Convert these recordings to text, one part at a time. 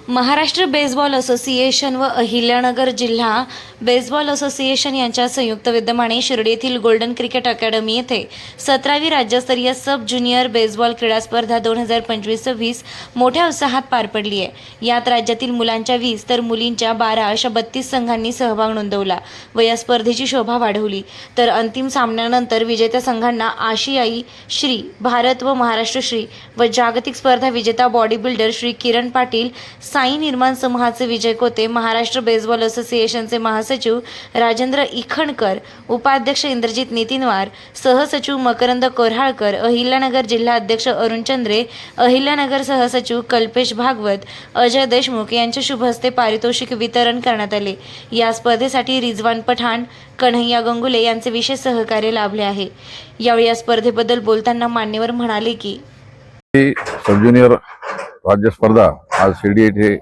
Maharashtra baseball association व अहिल्यानगर जिल्हा baseball association यांच्या संयुक्त विद्यमाने शिर्डी येथील गोल्डन क्रिकेट अकॅडमी येथे 17वी राज्यस्तरीय सब ज्युनियर बेसबॉल क्रीडा स्पर्धा 2025-26 मोठ्या उत्साहात पार पडली आहे। यात राज्यातील मुलांच्या 20 तर मुलींच्या 12 अशा 32 संघांनी सहभाग नोंदवला व या स्पर्धेची शोभा वाढवली। तर अंतिम सामन्यानंतर विजेत्या संघांना आशियाई श्री, भारत व महाराष्ट्र श्री व जागतिक स्पर्धा विजेता बॉडी बिल्डर श्री किरण पाटील, साई निर्माण समूहाचे विजय कोते, महाराष्ट्र बेसबॉल असोसिएशनचे महासचिव राजेंद्र इखणकर, उपाध्यक्ष इंद्रजित नितीनवार, सहसचिव मकरंद कोऱ्हाळकर, अहिल्यानगर जिल्हा अध्यक्ष अरुण चंद्रे, अहिल्यानगर सहसचिव कल्पेश भागवत, अजय देशमुख यांच्या शुभ हस्ते पारितोषिक वितरण करण्यात आले। या स्पर्धेसाठी रिजवान पठाण, कन्हैया गंगुले यांचे विशेष सहकार्य लाभले आहे। यावेळी या स्पर्धेबद्दल बोलताना मान्यवर म्हणाले की सब ज्युनियर राज्य स्पर्धा आज शिर्डी येथे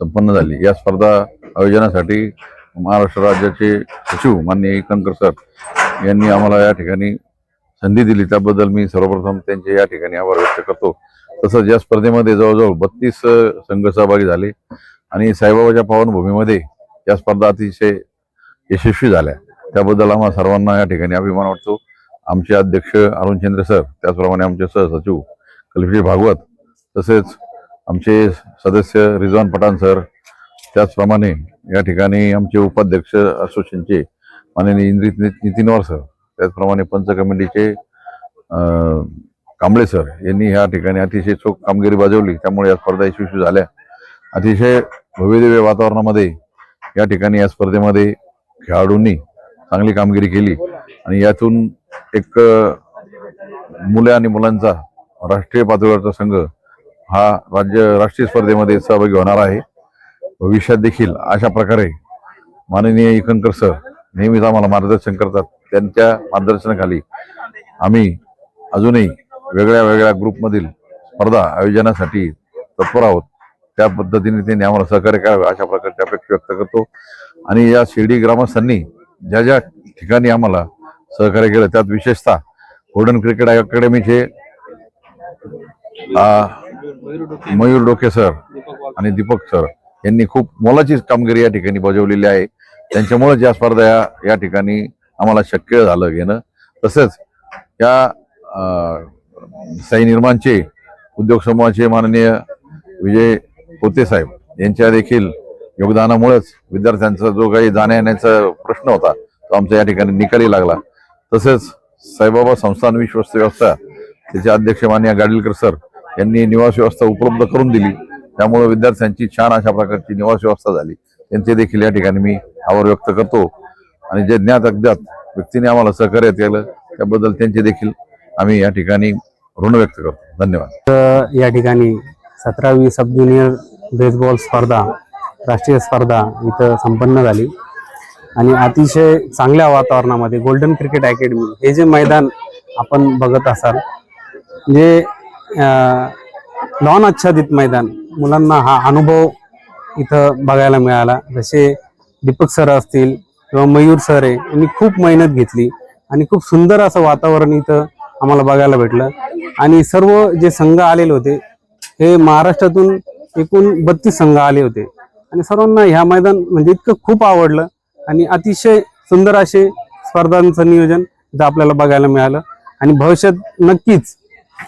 संपन्न झाली। या स्पर्धा आयोजनासाठी महाराष्ट्र राज्याचे सचिव माननीय इखणकर सर यांनी आम्हाला या ठिकाणी संधी दिली, त्याबद्दल मी सर्वप्रथम त्यांचे या ठिकाणी आभार व्यक्त करतो। तसंच या स्पर्धेमध्ये जवळजवळ 32 संघ सहभागी झाले आणि साईबाबाच्या पावनभूमीमध्ये या स्पर्धा अतिशय यशस्वी झाल्या, त्याबद्दल आम्हाला सर्वांना या ठिकाणी अभिमान वाटतो। आमचे अध्यक्ष अरुण चंद्रे सर, त्याचप्रमाणे आमचे सहसचिव कल्पेश भागवत, तसेच आमचे सदस्य रिजवान पठाण सर, त्याचप्रमाणे या ठिकाणी आमचे उपाध्यक्ष असोसिएशनचे माननीय इंद्रजित नितीनवार सर, त्याचप्रमाणे पंच कमिटीचे कांबळे सर यांनी या ठिकाणी अतिशय चोख कामगिरी बजावली, त्यामुळे या स्पर्धा यशस्वी झाल्या। अतिशय भव्यदिव्य वातावरणामध्ये या ठिकाणी या स्पर्धेमध्ये खेळाडूंनी चांगली कामगिरी केली आणि यातून एक मुले आणि मुलांचा राष्ट्रीय पातळीवरचा संघ हा राष्ट्रीय स्पर्धेमध्ये सहभागी होणार आहे। भविष्यात देखील अशा प्रकारे माननीय इखणकर सर नेहमीच आम्हाला मार्गदर्शन करतात, त्यांच्या मार्गदर्शनाखाली आम्ही अजूनही वेगळ्या वेगळ्या ग्रुपमधील स्पर्धा आयोजनासाठी तत्पर आहोत। त्या पद्धतीने त्यांनी आम्हाला सहकार्य करावे अशा प्रकारची अपेक्षा व्यक्त करतो आणि या शिर्डी ग्रामस्थांनी ज्या ज्या ठिकाणी आम्हाला सहकार्य केलं त्यात विशेषतः गोल्डन क्रिकेट अकॅडमीचे मयूर डोके सर आणि दीपक सर यांनी खूप मोलाची कामगिरी या ठिकाणी बजावलेली आहे। त्यांच्यामुळे या स्पर्धा या ठिकाणी आम्हाला शक्य झालं घेणं। तसेच या साई निर्माणचे उद्योग समूहाचे माननीय विजय कोते साहेब यांच्या देखील योगदानामुळेच विद्यार्थ्यांचा जो काही जाण्या येण्याचा प्रश्न होता तो आमच्या या ठिकाणी निकाली लागला। तसेच साईबाबा संस्थान विश्वस्त व्यवस्था त्याचे अध्यक्ष माननीय गाडीलकर सर यांनी निवास व्यवस्था उपलब्ध करून दिली, त्यामुळे विद्यार्थ्यांची छान अशा प्रकारची निवास व्यवस्था झाली। त्यांचे देखील या ठिकाणी मी आभार व्यक्त करतो आणि जे ज्ञात अज्ञात व्यक्तीने आम्हाला सहकार्य केलं त्याबद्दल त्यांचे देखील आम्ही या ठिकाणी ऋण व्यक्त करतो। धन्यवाद। या ठिकाणी 17वी सब ज्युनियर बेसबॉल स्पर्धा राष्ट्रीय स्पर्धा इथं संपन्न झाली आणि अतिशय चांगल्या वातावरणामध्ये गोल्डन क्रिकेट अकॅडमी हे जे मैदान आपण बघत असाल, जे लॉन आच्छादित मैदान, मुलांना हा अनुभव इथं बघायला मिळाला। जसे दीपक सर असतील किंवा मयूर सर आहे, यांनी खूप मेहनत घेतली आणि खूप सुंदर असं वातावरण इथं आम्हाला बघायला भेटलं आणि सर्व जे संघ आलेले होते हे महाराष्ट्रातून एकूण 32 संघ आले होते आणि सर्वांना ह्या मैदान म्हणजे इतकं खूप आवडलं आणि अतिशय सुंदर असे स्पर्धांचं नियोजन इथं आपल्याला बघायला मिळालं आणि भविष्यात नक्कीच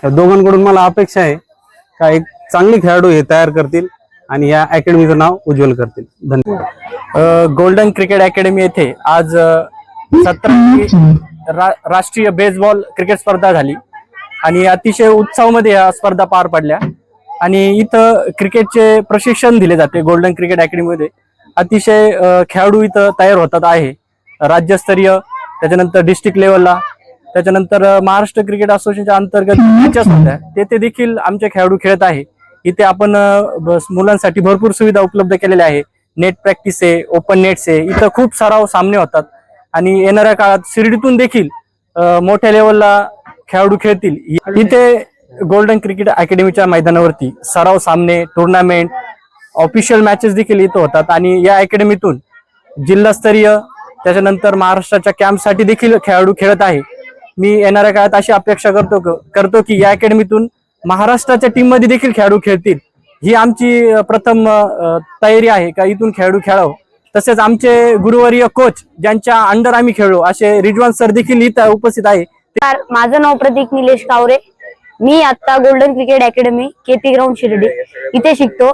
या दोघांकडून मला अपेक्षा आहे का एक चांगले खेळाडू हे तयार करतील आणि या अकॅडमीचं नाव उज्ज्वल करतील। धन्यवाद। गोल्डन क्रिकेट अकॅडमी येथे आज 17वी राष्ट्रीय बेसबॉल क्रिकेट स्पर्धा झाली आणि अतिशय उत्साहामध्ये या स्पर्धा पार पडल्या आणि इथं क्रिकेटचे प्रशिक्षण दिले जाते। गोल्डन क्रिकेट अकॅडमीमध्ये अतिशय खेळाडू इथं तयार होतात आहे, राज्यस्तरीय, त्याच्यानंतर डिस्ट्रिक्ट लेवलला, त्याच्यानंतर महाराष्ट्र क्रिकेट असोसिएशनच्या अंतर्गत मॅचेस होत्या, तेथे देखील आमचे खेळाडू खेळत आहे। इथे आपण मुलांसाठी भरपूर सुविधा उपलब्ध केलेल्या आहे। नेट प्रॅक्टिस आहे, ओपन नेट्स आहे, इथं खूप सराव सामने होतात आणि येणाऱ्या काळात शिर्डीतून देखील मोठ्या लेवलला खेळाडू खेळतील। इथे गोल्डन क्रिकेट अकॅडमीच्या मैदानावरती सराव सामने, टुर्नामेंट, ऑफिशियल मॅचेस देखील इथं होतात आणि या अकॅडमीतून जिल्हास्तरीय, त्याच्यानंतर महाराष्ट्राच्या कॅम्पसाठी देखील खेळाडू खेळत आहे। मी येणाऱ्या काळात अशी अपेक्षा करतो की या अकॅडमीतून महाराष्ट्राच्या टीम मध्ये देखील खेळाडू खेळतील ही आमची प्रथम तयारी आहे का इथून खेळाडू खेळावं. तसेच आमचे गुरुवर्य कोच ज्यांच्या अंडर आम्ही खेळलो असे रिजवान सर देखील इथं उपस्थित आहे. माझं नाव प्रतीक निलेश कावरे. मी आता golden cricket academy KP ground Shirdi इथे शिकतो.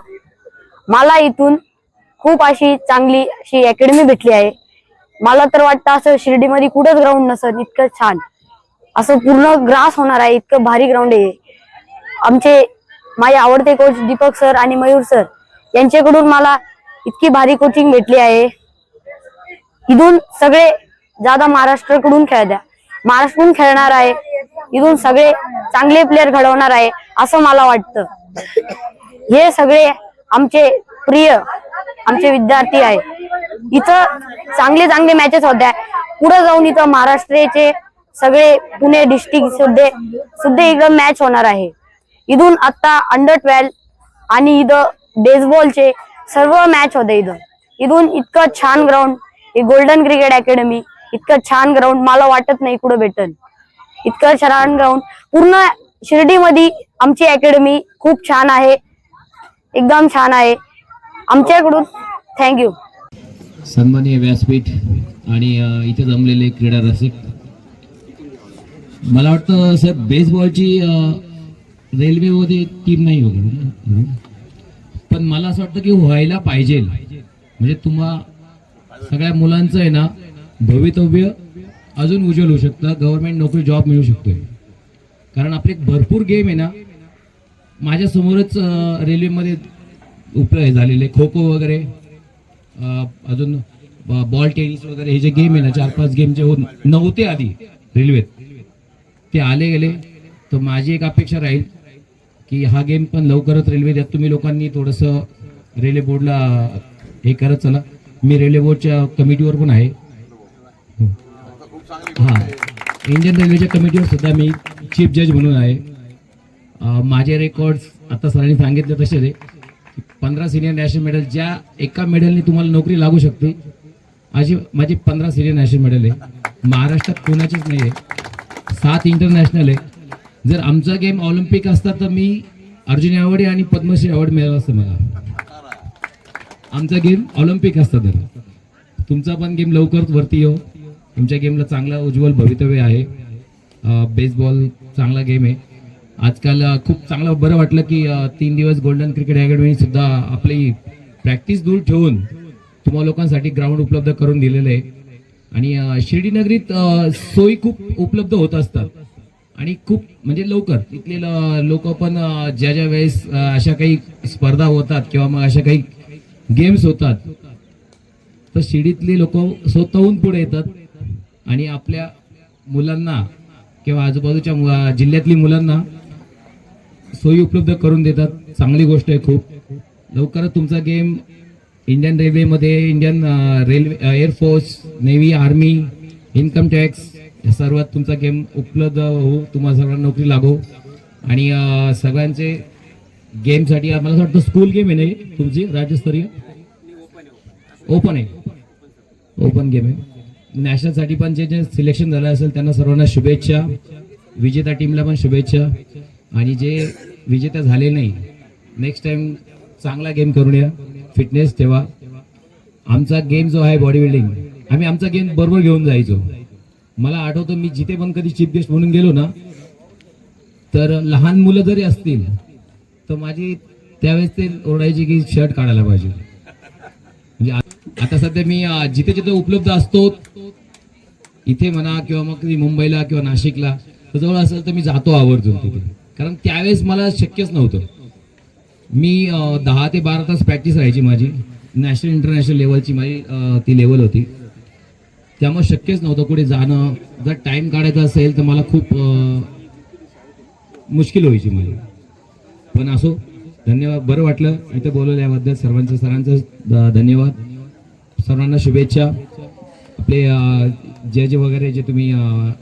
मला इथून खूप अशी चांगली अशी अकॅडमी भेटली आहे. मला तर वाटतं असं शिर्डीमध्ये कुठंच ग्राउंड नसत इतकं छान, असं पूर्ण ग्रास होणार आहे इतकं भारी ग्राउंड आहे. माझे आवडते कोच दीपक सर आणि मयूर सर यांच्याकडून मला इतकी भारी कोचिंग भेटली आहे. इथून सगळे ज्यादा महाराष्ट्राकडून महाराष्ट्राकडून खेळणार आहे. इथून सगळे चांगले प्लेयर घडवणार आहे असं मला वाटतं. हे सगळे आमचे प्रिय आमचे विद्यार्थी आहे. इथं चांगले चांगले मॅचेस होत्या. पुढे जाऊन इथं महाराष्ट्राचे सगळे पुणे डिस्ट्रिक्ट सुद्धा एकदम मॅच होणार आहे. इथून आता अंडर-12 आणि इथं बेसबॉलचे सर्व मॅच होते. इथून इतकं छान ग्राउंड हे गोल्डन क्रिकेट अकॅडमी, इतकं छान ग्राउंड मला वाटत नाही कुठं भेटल. इतकं छान ग्राउंड पूर्ण शिर्डीमध्ये आमची अकॅडमी खूप छान आहे, एकदम छान आहे. आमच्याकडून थँक्यू. सन्माननीय व्यासपीठ आणि इथे जमलेले क्रीडा रसिक, मला वाटतं सर बेसबॉलची रेल्वेमध्ये टीम नाही वगैरे, पण मला असं वाटतं की व्हायला पाहिजे. म्हणजे तुम्हा सगळ्या मुलांचं आहे ना भवितव्य अजून उज्ज्वल होऊ शकतं. गव्हर्नमेंट नोकरी जॉब मिळू शकतोय. कारण आपले भरपूर गेम आहे ना, माझ्या समोरच रेल्वेमध्ये उपलब्ध झालेले खो खो वगैरे, अजून बॉल टेनिस वगैरे हे जे गेम आहे ना 4-5 गेम जे नव्हते आधी रेल्वेत, ते आले गेले. तर माझी एक अपेक्षा राहील की हा गेम पण लवकरच रेल्वेत यात तुम्ही लोकांनी थोडंसं रेल्वे बोर्डला हे करत चला. मी रेल्वे बोर्डच्या कमिटीवर पण आहे. हां, इंडियन रेल्वेच्या कमिटीवर सुद्धा मी चीफ जज म्हणून आहे. माझे रेकॉर्ड्स आता सरांनी सांगितले तसे आहे. 15 सिनियर नॅशनल मेडल, ज्या एका मेडलने तुम्हाला नोकरी लागू शकते अशी माझी 15 सिनियर नॅशनल मेडल आहे. महाराष्ट्रात कोणाचीच नाही आहे. 7 इंटरनॅशनल आहे. जर आमचा गेम ऑलिम्पिक असता तर मी अर्जुन अवॉर्ड आणि पद्मश्री अवॉर्ड मिळालं असतं मला. आमचा गेम ऑलिम्पिक असता तर. तुमचा पण गेम लवकरच वरती येऊ. तुमच्या गेमला चांगला उज्ज्वल भवितव्य आहे. बेसबॉल चांगला गेम आहे. आजकाल खूप चांगलं बरं वाटलं की 3 दिवस गोल्डन क्रिकेट अकॅडमी सुद्धा आपली प्रॅक्टिस दूर ठेवून तुम्हा लोकांसाठी ग्राउंड उपलब्ध करून दिलेलं आहे. आणि शिर्डी नगरीत सोयी खूप उपलब्ध होत असतात आणि खूप म्हणजे लवकर इथले लोक पण ज्या वेळेस अशा काही स्पर्धा होतात किंवा मग अशा काही गेम्स होतात तर शिर्डीतले लोक स्वतःहून पुढे येतात आणि आपल्या मुलांना किंवा आजूबाजूच्या जिल्ह्यातली मुलांना सोयी उपलब्ध करून देतात. चांगली गोष्ट आहे. खूप लवकरच तुमचा गेम इंडियन रेल्वेमध्ये, Indian railway, air force, navy, army, income tax या सर्वात तुमचा गेम उपलब्ध हो. तुम्हाला सर्वांना नोकरी लागो. आणि सगळ्यांचे गेमसाठी मला असं वाटतं स्कूल गेम आहे नाही तुमची राज्यस्तरीय ओपन आहे, ओपन गेम आहे. नॅशनलसाठी पण जे सिलेक्शन झालं असेल त्यांना सर्वांना शुभेच्छा. विजेता टीमला पण शुभेच्छा. आणि जे विजेता झाले नाही नेक्स्ट टाइम चांगला गेम करून या. फिटनेस ठेवा. आमचा गेम जो आहे बॉडी बिल्डिंग, आम्ही आमचा गेम बरोबर घेऊन जायचो. मला आठवतं मी जिथे पण कधी चीफ गेस्ट म्हणून गेलो ना तर लहान मुलं जरी असतील तर माझी त्यावेळेस ते ओरडायची की शर्ट काढायला पाहिजे. म्हणजे आता सध्या मी जिथे जिथे उपलब्ध असतो इथे म्हणा किंवा मग कधी मुंबईला किंवा नाशिकला तर जवळ असेल तर मी जातो आवर्जून तिथे. कारण त्यावेळेस मला शक्यच नव्हतं. मी 10 ते 12 तास प्रॅक्टिस राहायची माझी. नॅशनल इंटरनॅशनल लेवलची माझी ती लेवल होती. त्यामुळे शक्यच नव्हतं कुठे जाणं. जर टाइम काढायचा असेल तर मला खूप मुश्किल व्हायची माझी. पण असो, धन्यवाद. बरं वाटलं इथं बोलवल्याबद्दल सरांचं धन्यवाद. सर्वांना शुभेच्छा. आपले जज वगैरे जे तुम्ही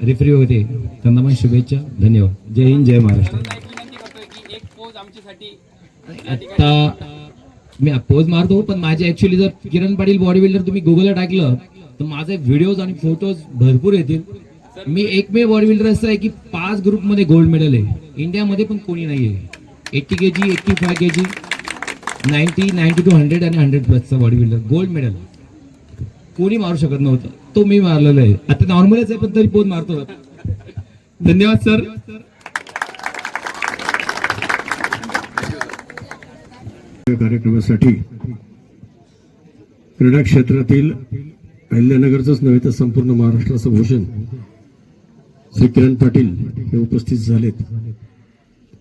रेफरी होते त्यांना पण शुभेच्छा. धन्यवाद. जय हिंद, जय महाराष्ट्र. आता मी पोज मारतो पण माझे ऍक्च्युली जर किरण पाटील बॉडी बिल्डर तुम्ही गुगलला टाकलं तर माझे व्हिडिओज आणि फोटोज भरपूर येतील. मी एकमेव बॉडी बिल्डर असं आहे की 5 ग्रुपमध्ये गोल्ड मेडल आहे. इंडियामध्ये पण कोणी नाही आहे. 80 kg, 85 kg 90, 90 to 100 आणि 100 प्लसचा बॉडी बिल्डर, गोल्ड मेडल. कोणी मारू शकत नव्हतं, तो मी मारलेला आहे. आता नॉर्मलच आहे पण तरी पोत मारतो. धन्यवाद सर. कार्यक्रमासाठी क्रीडा क्षेत्रातील अहिल्यानगरचंच नव्हे तर संपूर्ण महाराष्ट्राचं भूषण श्री किरण पाटील हे उपस्थित झालेत.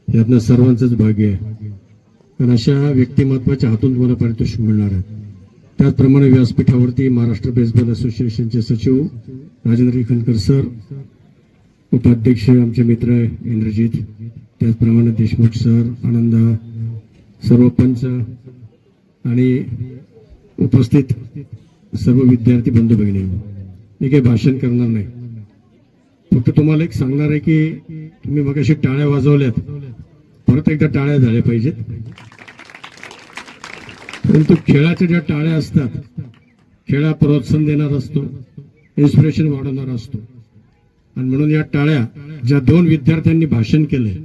यातनं सर्वांचंच भाग्य आहे, कारण अशा व्यक्तिमत्वाच्या हातून तुम्हाला पारितोषिक मिळणार आहे. त्याचप्रमाणे व्यासपीठावरती महाराष्ट्र बेसबॉल असोसिएशनचे सचिव राजेंद्र खनकर सर, उपाध्यक्ष आमचे मित्र इंद्रजित, त्याचप्रमाणे देशमुख सर, आनंदा, सर्व पंच आणि उपस्थित सर्व विद्यार्थी बंधू भगिनी. मी काही भाषण करणार नाही, फक्त तुम्हाला एक सांगणार आहे की तुम्ही मगाशी टाळ्या वाजवल्यात, परत एकदा टाळ्या झाल्या पाहिजेत. परंतु खेळाच्या ज्या टाळ्या असतात, खेळा प्रोत्साहन देणार असतो, इन्स्पिरेशन वाढवणार असतो, आणि म्हणून या टाळ्या ज्या 2 विद्यार्थ्यांनी भाषण केलंय,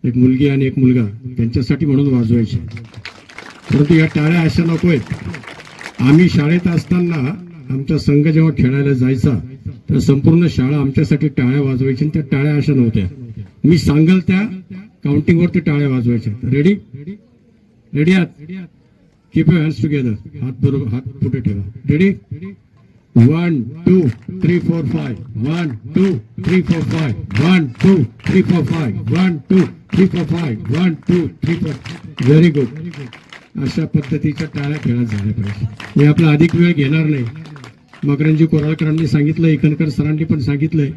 एक मुलगी आणि एक मुलगा, त्यांच्यासाठी म्हणून वाजवायचे. परंतु या टाळ्या अशा नकोयत. आम्ही शाळेत असताना आमचा संघ जेव्हा खेळायला जायचा तर संपूर्ण शाळा आमच्यासाठी टाळ्या वाजवायची, आणि त्या टाळ्या अशा नव्हत्या. मी सांगल त्या काउंटिंगवरती टाळ्या वाजवायच्या. रेडी रेडी आहात? Keep your hands together. हात बरोबर, हात पुढे ठेवा. रेडी? 1 2 3 4 5. 1 2 3 4 5. 1 2 3 4 5. 1 2 3 4 5. 1 2 3 4. Very good. अशा पद्धतीच्या टाळ्या खेळात झाल्या पाहिजे. मी आपला अधिक वेळ घेणार नाही. मकरंजी कोराळकरांनी सांगितलं, इकनकर सरांनी पण सांगितलंय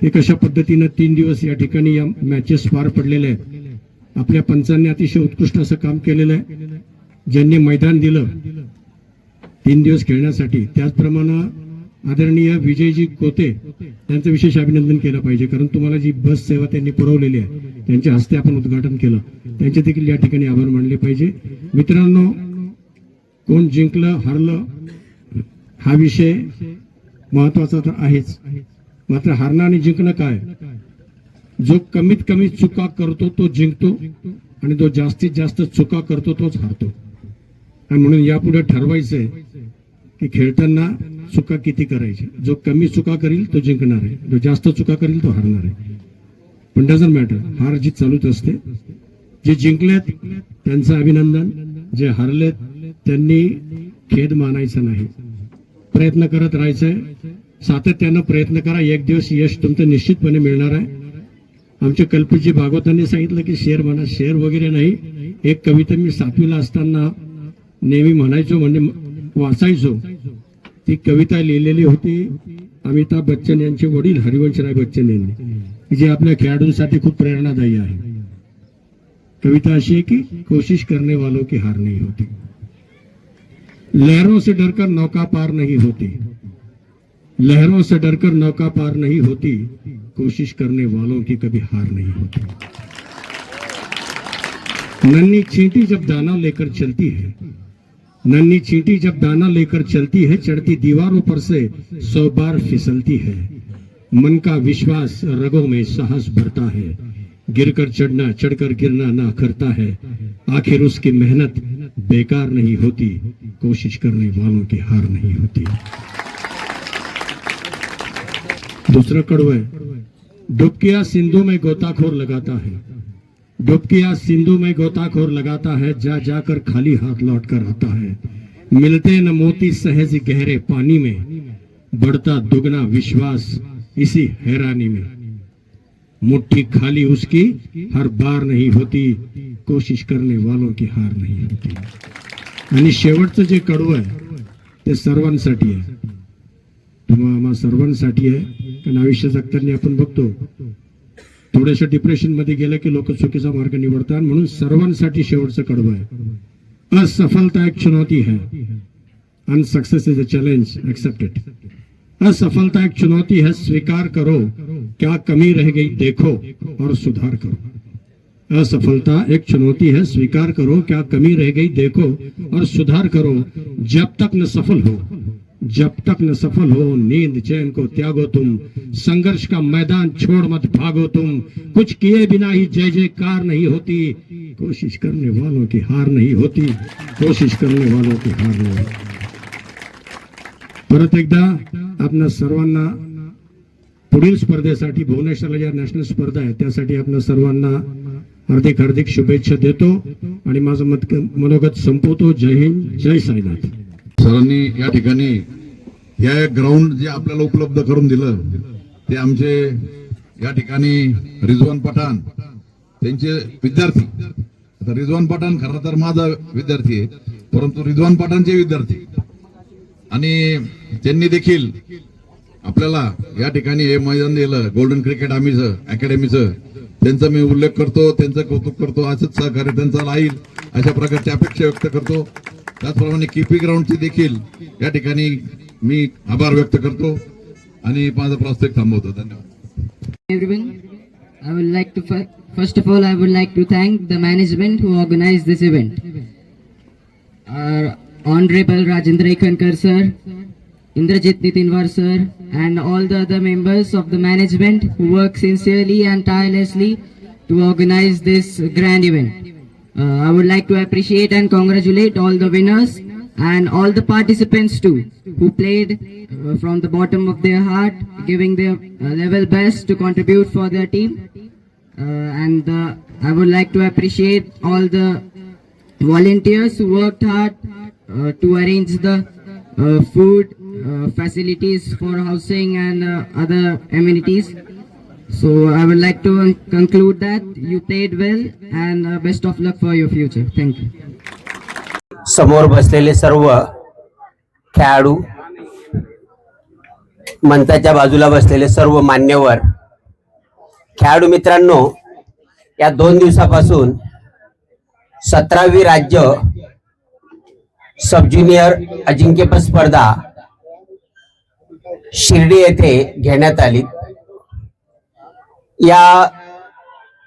की कशा पद्धतीनं 3 दिवस या ठिकाणी या मॅचेस पार पडलेल्या आहेत. आपल्या पंचांनी अतिशय उत्कृष्ट असं काम केलेलं आहे. ज्यांनी मैदान दिलं 3 दिवस खेळण्यासाठी, त्याचप्रमाणे आदरणीय विजयजी कोते त्यांचं विशेष अभिनंदन केलं पाहिजे, कारण तुम्हाला जी बस सेवा त्यांनी पुरवलेली आहे, त्यांच्या हस्ते आपण उद्घाटन केलं, त्यांचे देखील या ठिकाणी आभार मानले पाहिजे. मित्रांनो, कोण जिंकलं हारलं हा विषय महत्वाचा तर आहेच, मात्र हारणं आणि जिंकणं काय, जो कमीत कमी चुका करतो तो जिंकतो, आणि जो जास्तीत जास्त चुका करतो तोच हारतो. आणि म्हणून यापुढे ठरवायचंय की खेळताना चुका किती करायच्या. जो कमी चुका करील तो जिंकणार आहे, जो जास्त चुका करील तो हारणार आहे. पण डझंट मॅटर, हार जी चालूच असते. जे जिंकलेत त्यांचं अभिनंदन, जे हारलेत त्यांनी खेद मानायचा नाही, प्रयत्न करत राहायचंय. सातत्यानं प्रयत्न करा, एक दिवस यश तुमचं निश्चितपणे मिळणार आहे. आमच्या कल्पेशजी भागवतांनी सांगितलं की शेर म्हणा, शेर वगैरे नाही. एक कविता मी 7वीला असताना नेहमी म्हणायचो, म्हणजे वाचायचो. ती कविता लिहिलेली होती अमिताभ बच्चन यांचे वडील हरिवंशराय बच्चन यांनी, जे आपल्या खेळाडूंसाठी खूप प्रेरणादायी आहे. कविता अशी आहे की कोशिश करने वालों की हार नहीं होती, लहरों से डरकर नौका पार नहीं होती, लहरों से डरकर नौका पार नहीं होती, कोशिश करने वालों की कभी हार नहीं होती. नन्ही चींटी जब दाना लेकर चलती है, नन्ही चींटी जब दाना लेकर चलती है, चढ़ती दीवारों पर से 100 बार फिसलती है. मन का विश्वास रगों में साहस भरता है, गिरकर चढ़ना चढ़कर गिरना ना करता है. आखिर उसकी मेहनत बेकार नहीं होती, कोशिश करने वालों की हार नहीं होती. दूसरा कड़वा है, डुबकिया सिंधु में गोताखोर लगाता है, डुबकिया सिंधु में गोताखोर लगाता है, जा जाकर खाली हाथ लौट कर आता है. मिलते न मोती सहज गहरे पानी में, बढ़ता दुगना विश्वास इसी हैरानी में. मुट्ठी खाली उसकी हर बार नहीं होती, कोशिश करने वालों की हार नहीं होती. आणि शेवटचं जे कडवं आहे ते सर्वांसाठी आहे, आम्हा सर्वांसाठी आहे. कारण आयुष्य जगताना आपण बघतो थोड्याशा डिप्रेशन मध्ये गेलं की लोक चुकीचा मार्ग निवडतात. म्हणून सर्वांसाठी शेवटचं कडवं आहे, असफलता एक चुनौती है, unsuccess is a challenge, accept it. असफलता एक चुनौती है, स्वीकार करो, क्या कमी रह गई देखो और सुधार करो. असफलता एक चुनौती है, स्वीकार करो, क्या कमी रह गई देखो और सुधार करो. जब तक न सफल हो, जब तक न सफल हो, नींद चैन को त्यागो तुम, संघर्ष का मैदान छोड़ मत भागो तुम. कुछ किए बिना ही जय जयकार नहीं होती, कोशिश करने वालों की हार नहीं होती, कोशिश करने वालों की हार नहीं होती. परत एकदा आपणा सर्वांना पुढील स्पर्धेसाठी भुवनेश्वरला ज्या नॅशनल स्पर्धा आहे त्यासाठी आपणा सर्वांना हार्दिक हार्दिक शुभेच्छा देतो आणि माझं मनोगत संपवतो. जय हिंद, जय साईनाथ. सरांनी या ठिकाणी या ग्राउंड जे आपल्याला उपलब्ध करून दिलं ते आमचे या ठिकाणी रिजवान पठाण त्यांचे विद्यार्थी. आता रिजवान पठाण खरं तर माझा विद्यार्थी आहे, परंतु रिजवान पठाणचे विद्यार्थी आणि त्यांनी देखील आपल्याला या ठिकाणी हे मैदान दिलं गोल्डन क्रिकेट अकॅडमीचं. त्यांचा मी उल्लेख करतो, त्यांचं कौतुक करतो. असंच सहकार्य त्यांचा राहील अशा प्रकारची अपेक्षा व्यक्त करतो. त्याचप्रमाणे केपी ग्राउंडचे देखील या ठिकाणी मी आभार व्यक्त करतो आणि माझा प्रास्ताविक थांबवतो. धन्यवाद. Everyone, I would like to first of all I would like to thank the management who organized this event. Our Honorable Rajendra Ikhankar sir, Indrajit Nitinwar sir, and all the other members of the management who work sincerely and tirelessly to organize this grand event. I would like to appreciate and congratulate all the winners and all the participants too who played from the bottom of their heart, giving their level best to contribute for their team. And I would like to appreciate all the volunteers who worked hard to arrange the food facilities for housing and other amenities. So I would like to conclude that you played well and best of luck for your future. Thank you. समोर बसलेले सर्व खेळाडू, मंचाच्या बाजूला बसलेले सर्व मान्यवर, खेळाडू मित्रांनो, या 2 दिवसापासून 17वी राज्य सब ज्युनियर अजिंक्यपद स्पर्धा शिर्डी येथे घेण्यात आली. या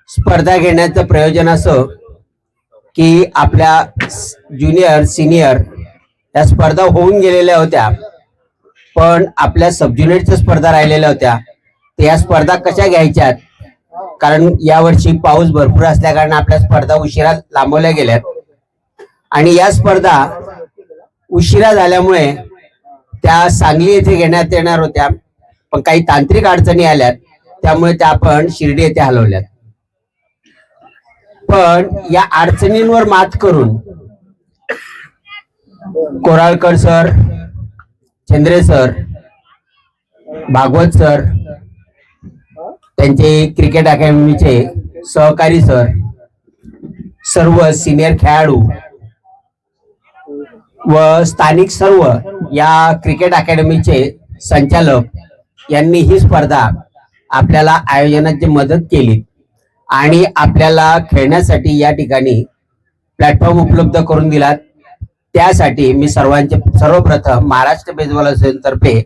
स्पर्धा घेण्याचं प्रयोजन असं की आपल्या ज्युनियर सिनियर या स्पर्धा होऊन गेलेल्या होत्या, पण आपल्या सब ज्युनियरच्या स्पर्धा राहिलेल्या होत्या. तर या स्पर्धा कशा घ्यायच्यात, कारण यावर्षी पाऊस भरपूर असल्या कारण आपल्या स्पर्धा उशिरा लांबवल्या गेल्यात आणि या स्पर्धा उशिरा झाल्यामुळे त्या सांगली येथे घेण्यात येणार होत्या, पण काही तांत्रिक अडचणी आल्यात त्यामुळे त्या आपण शिर्डी येथे हलवल्यात. पण या अडचणींवर मात करून Koralkar sir, Chandre sir, Bhagwat sir, त्यांचे क्रिकेट अकॅडमीचे सहकारी सर, सर्व सिनियर खेळाडू व स्थानिक सर्व या क्रिकेट अकॅडमीचे संचालक यांनी ही स्पर्धा आपल्याला आयोजनाची मदत केली आणि आपल्याला खेळण्यासाठी या ठिकाणी प्लॅटफॉर्म उपलब्ध करून दिला. त्यासाठी मी सर्वप्रथम महाराष्ट्र बेसबॉल असोसिएशन तर्फे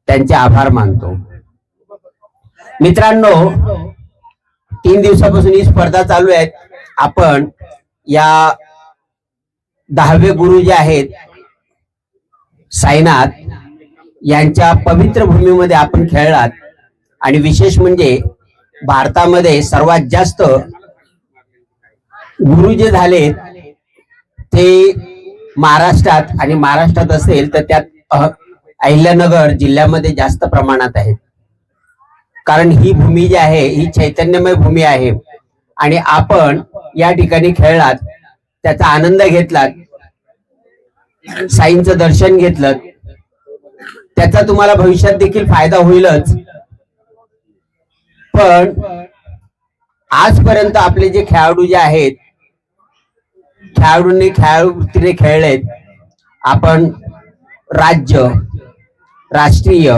त्यांचे आभार मानतो. मित्रांनो, 3 दिवसापासून ही स्पर्धा चालू आहे. आपण या 10वे गुरु जे आहेत साईनाथ यांच्या पवित्र भूमीमध्ये आपण खेळलात आणि विशेष म्हणजे भारतामध्ये सर्वात जास्त गुरु जे झाले ते महाराष्ट्रात, आणि महाराष्ट्रात असेल तर त्यात अहिल्यानगर जिल्ह्यामध्ये जास्त प्रमाणात आहेत. कारण ही भूमी जी आहे ही चैतन्यमय भूमी आहे आणि आपण या ठिकाणी खेळलात, त्याचा आनंद घेतलात, साईंचं दर्शन घेतलं, त्याचा तुम्हाला भविष्यात देखील फायदा होईलच. पण आजपर्यंत आपले जे खेळाडू जे आहेत, खेळाडूंनी खेळाडूवृत्तीने खेळलेत. आपण राज्य, राष्ट्रीय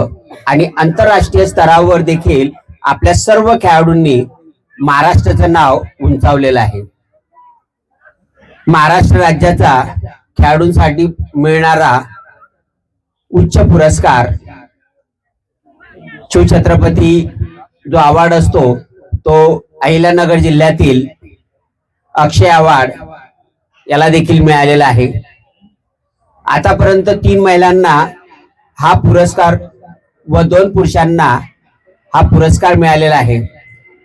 आणि आंतरराष्ट्रीय स्तरावर देखील आपल्या सर्व खेळाडूंनी महाराष्ट्राचं नाव उंचावलेलं आहे. महाराष्ट्र राज्याचा खेळाडूंसाठी मिळणारा उच्च पुरस्कार शिवछत्रपती जो अवॉर्ड असतो तो अहिल्यानगर जिल्ह्यातील अक्षय अवॉर्ड याला देखील मिळालेला आहे. आतापर्यंत 3 महिलांना हा पुरस्कार व 2 पुरुषांना हा पुरस्कार मिळालेला आहे.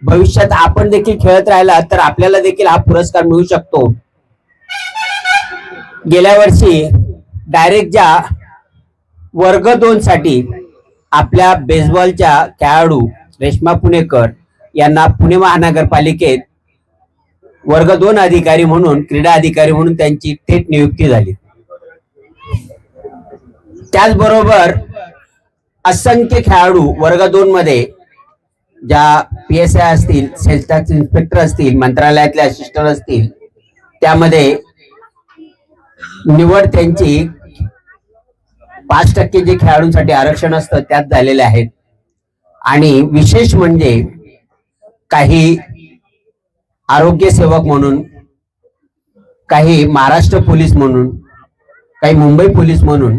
भविष्यात आपण देखील खेळत राहिला तर आपल्याला देखील हा पुरस्कार मिळू शकतो. गेल्या वर्षी डायरेक्ट ज्या वर्ग 2 साठी आपल्या बेसबॉलच्या खेळाडू रेश्मा पुणेकर यांना पुणे महानगरपालिकेत वर्ग 2 अधिकारी म्हणून, क्रीडा अधिकारी म्हणून त्यांची थेट नियुक्ती झाली. त्याचबरोबर असंख्य खेळाडू वर्ग 2 मध्ये ज्या PSI असतील, सेल्स टॅक्स इन्स्पेक्टर असतील, मंत्रालयातले असिस्टंट असतील, त्यामध्ये निवड त्यांची 5% जे खेळाडूंसाठी आरक्षण असतं त्यात झालेले आहेत. आणि विशेष म्हणजे काही आरोग्य सेवक म्हणून, काही महाराष्ट्र पोलीस म्हणून, काही मुंबई पोलीस म्हणून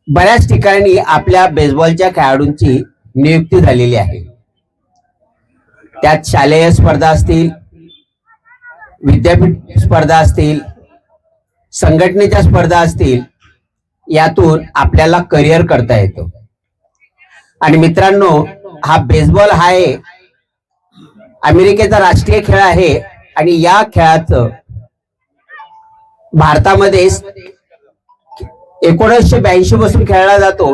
बऱ्याच ठिकाणी आपल्या बेसबॉलच्या खेळाडूंची नियुक्ती झालेली आहे. त्यात शालेय स्पर्धा असतील, विद्यापीठ स्पर्धा असतील, संघटनेच्या स्पर्धा असतील, यातून आपल्याला करिअर करता येतो. आणि मित्रांनो, हा बेसबॉल हा आहे अमेरिकेचा राष्ट्रीय खेळ आहे आणि या खेळाचं भारतामध्ये 1982 पासून खेळला जातो,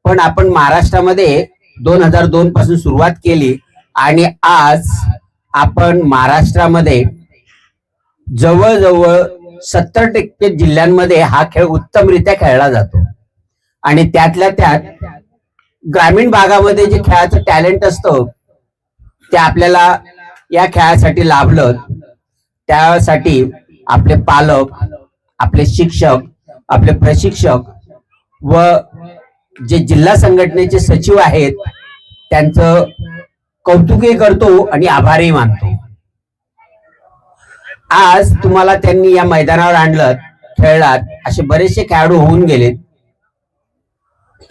पण आपण महाराष्ट्रामध्ये 2002 पासून सुरुवात केली आणि आज आपण महाराष्ट्रामध्ये जवळजवळ 70% जिल्ह्यांमध्ये हा खेळ उत्तमरित्या खेळला जातो. आणि त्यातल्या त्यात ग्रामीण भागामध्ये जे खेळाचं टॅलेंट असतं ते आपल्याला या खेळासाठी लाभलं. त्यासाठी आपले पालक, आपले शिक्षक, आपले प्रशिक्षक व जे जिल्हा संघटनेचे सचिव आहेत त्यांचं कौतुकही करतो आणि आभारही मानतो. आज तुम्हाला त्यांनी या मैदानावर आणलं, खेळलात, असे बरेचसे खेळाडू होऊन गेलेत,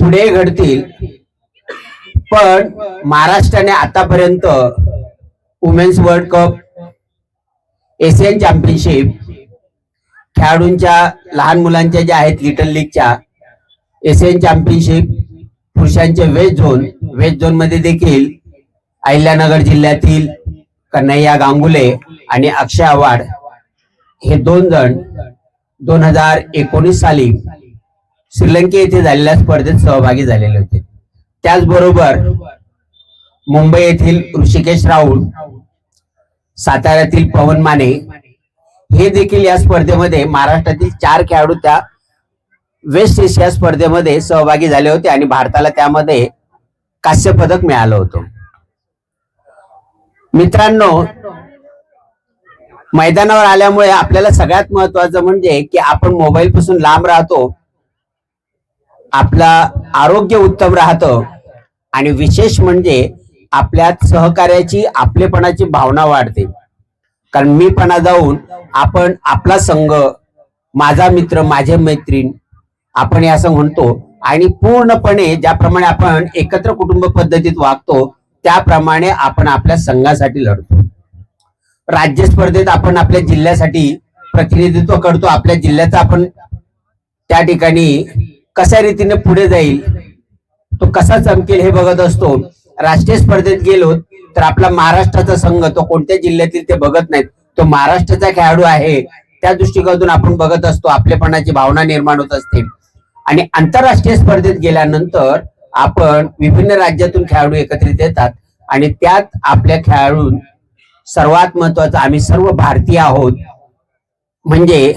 पुढे घडतील. पण महाराष्ट्राने आतापर्यंत women's world cup, Asian championship, खेळाडूंच्या लहान मुलांच्या ज्या आहेत लिटल लीगच्या एशियन चॅम्पियनशिप, पुरुषांचे वेस्ट झोन मध्ये देखील अहिल्यानगर जिल्ह्यातील कन्हैया गांगुले आणि अक्षय आव्हाड हे 2 जण 2019 साली श्रीलंके येथे झालेल्या स्पर्धेत सहभागी झालेले होते. त्याचबरोबर मुंबई येथील ऋषिकेश राहुल, साताऱ्यातील पवन माने हे देखील या स्पर्धेमध्ये, महाराष्ट्रातील 4 खेळाडू त्या वेस्ट एशिया स्पर्धेमध्ये सहभागी झाले होते आणि भारताला त्यामध्ये कांस्य पदक मिळालं होतं. मित्रांनो, मैदानावर आल्यामुळे आपल्याला सगळ्यात महत्वाचं म्हणजे की आपण मोबाईल पासून लांब राहतो, आपला आरोग्य उत्तम राहतं आणि विशेष म्हणजे आपल्यात सहकार्याची, आपलेपणाची भावना वाढते. कारण मीपणा जाऊन आपण आपला संघ, माझा मित्र, माझे मैत्रीण, आपण हे असं म्हणतो आणि पूर्णपणे ज्याप्रमाणे आपण एकत्र कुटुंब पद्धतीत वागतो त्याप्रमाणे आपण आपल्या संघासाठी लढतो. राज्य स्पर्धेत आपण आपल्या जिल्ह्यासाठी प्रतिनिधित्व करतो, आपल्या जिल्ह्याचा आपण त्या ठिकाणी कशा रीतीने पुढे जाईल, तो कसा चमकेल हे बघत असतो. राष्ट्रीय स्पर्धेत गेलो तर आपला महाराष्ट्राचा संघ, तो कोणत्या जिल्ह्यातील ते बघत नाहीत, तो महाराष्ट्राचा खेळाडू आहे त्या दृष्टिकोनातून आपण बघत असतो, आपलेपणाची भावना निर्माण होत असते. आणि आंतरराष्ट्रीय स्पर्धेत गेल्यानंतर आपण विभिन्न राज्यातून खेळाडू एकत्रित येतात आणि त्यात आपल्या खेळाडू, सर्वात महत्वाचं आम्ही सर्व भारतीय आहोत म्हणजे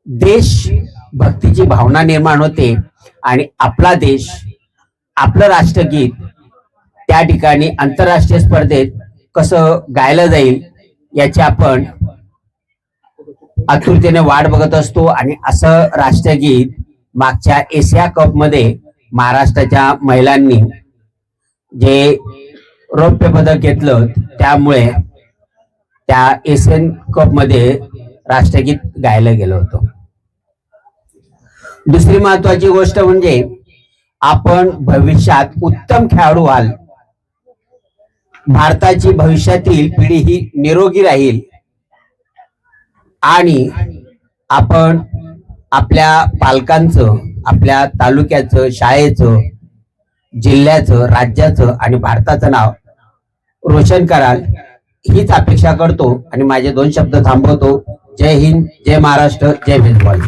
देशभक्तीची भावना निर्माण होते आणि आपला देश, आपलं राष्ट्रगीत त्या ठिकाणी आंतरराष्ट्रीय स्पर्धेत कसं गायलं जाईल याची आपण आतुरतेने वाट बघत असतो. आणि असं राष्ट्रगीत मागच्या एशिया कप मध्ये महाराष्ट्राच्या महिलांनी जे रौप्य पदक घेतलं त्यामुळे त्या एशियन कप मध्ये राष्ट्रगीत गायलं गेलं होतं. दुसरी महत्वाची गोष्ट म्हणजे आपण भविष्यात उत्तम खेळाडू व्हाल, भारताची भविष्यातील पिढी ही निरोगी राहील आणि आपण आपल्या पालकांचं, आपल्या तालुक्याचं, शाळेचं, जिल्ह्याचं, राज्याचं आणि भारताचं नाव रोशन कराल हीच अपेक्षा करतो आणि माझे 2 शब्द थांबवतो. जय हिंद, जय महाराष्ट्र, जय बेसबॉल.